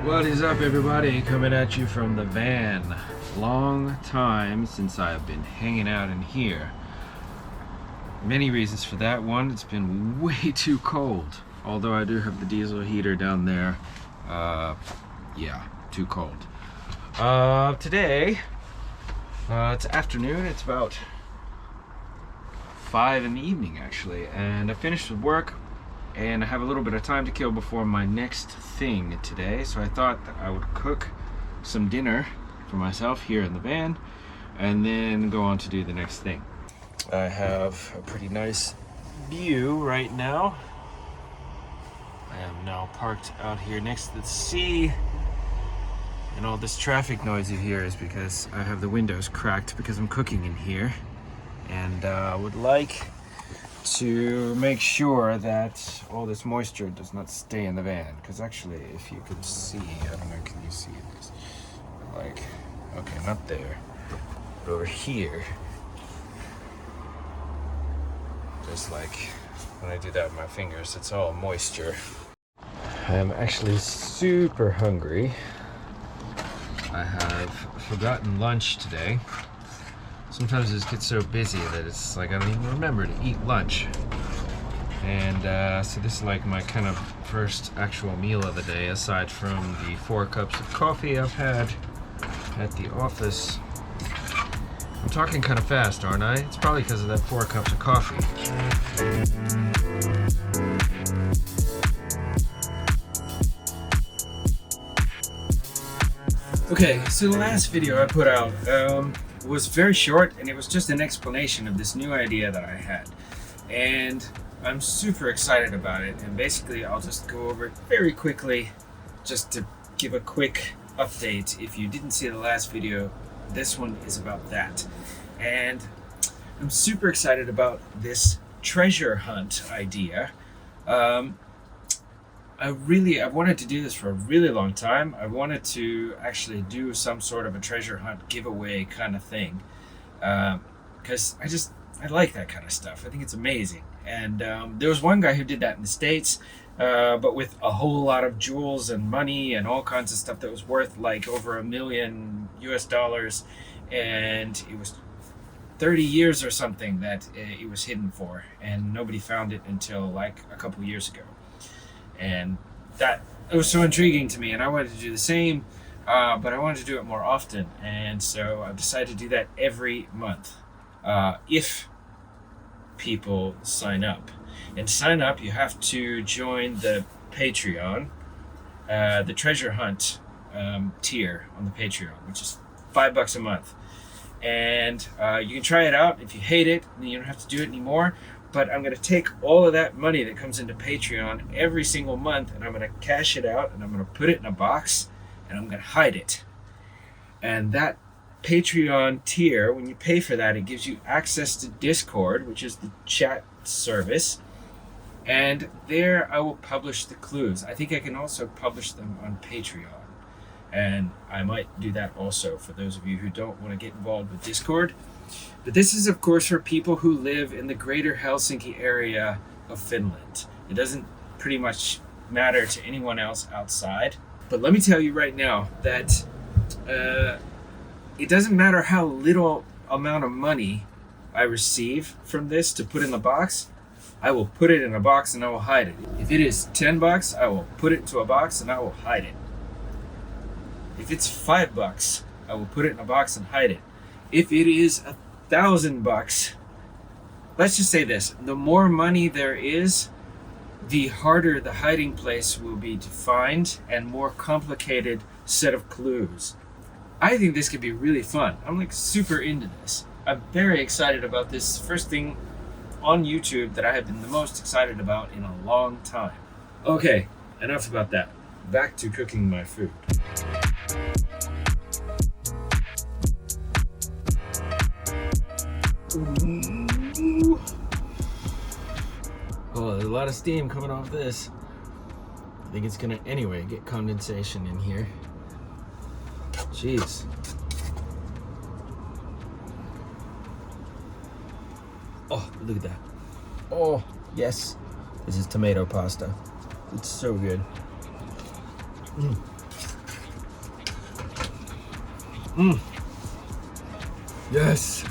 What is up, everybody? Coming at you from the van. Long time since I've been hanging out in here. Many reasons for that. One, it's been way too cold. Although I do have the diesel heater down there. Yeah, too cold. Today, it's afternoon. It's about 5 in the evening, actually. And I finished with work. And I have a little bit of time to kill before my next thing today, so I thought that I would cook some dinner for myself here in the van and then go on to do the next thing. I have a pretty nice view right now. I am now parked out here next to the sea, and all this traffic noise you hear is because I have the windows cracked because I'm cooking in here, and I would like to make sure that all this moisture does not stay in the van, because actually, if you can see, I don't know, can you see this? Like, okay, not there, but over here, just like when I do that with my fingers, it's all moisture. I am actually super hungry. I have forgotten lunch today. Sometimes it just gets so busy that it's like I don't even remember to eat lunch. And so this is like my kind of first actual meal of the day, aside from the 4 cups of coffee I've had at the office. I'm talking kind of fast, aren't I? It's probably because of that 4 cups of coffee. Okay, so the last video I put out was very short, and it was just an explanation of this new idea that I had. And I'm super excited about it, and basically I'll just go over it very quickly just to give a quick update. If you didn't see the last video, this one is about that. And I'm super excited about this treasure hunt idea. I've wanted to do this for a really long time. I wanted to actually do some sort of a treasure hunt giveaway kind of thing, because I like that kind of stuff. I think it's amazing. And there was one guy who did that in the States, but with a whole lot of jewels and money and all kinds of stuff that was worth like over $1 million US, and it was 30 years or something that it was hidden for, and nobody found it until like a couple years ago. And that it was so intriguing to me, and I wanted to do the same, but I wanted to do it more often. And so I've decided to do that every month, if people sign up. And to sign up, you have to join the Patreon, the treasure hunt tier on the Patreon, which is $5 a month. And you can try it out. If you hate it, then you don't have to do it anymore. But I'm going to take all of that money that comes into Patreon every single month, and I'm going to cash it out, and I'm going to put it in a box, and I'm going to hide it. And that Patreon tier, when you pay for that, it gives you access to Discord, which is the chat service. And there I will publish the clues. I think I can also publish them on Patreon. And I might do that also for those of you who don't want to get involved with Discord. But this is, of course, for people who live in the greater Helsinki area of Finland. It doesn't pretty much matter to anyone else outside. But let me tell you right now that it doesn't matter how little amount of money I receive from this to put in the box. I will put it in a box and I will hide it. If it is $10, I will put it into a box and I will hide it. If it's $5, I will put it in a box and hide it. If it is $1,000, let's just say this: the more money there is, the harder the hiding place will be to find, and more complicated set of clues. I think this could be really fun. I'm like super into this. I'm very excited about this first thing on YouTube that I have been the most excited about in a long time. Okay, enough about that. Back to cooking my food. Ooh. Oh, there's a lot of steam coming off this. I think it's gonna, anyway, get condensation in here. Jeez. Oh, look at that. Oh, yes. This is tomato pasta. It's so good. Yes.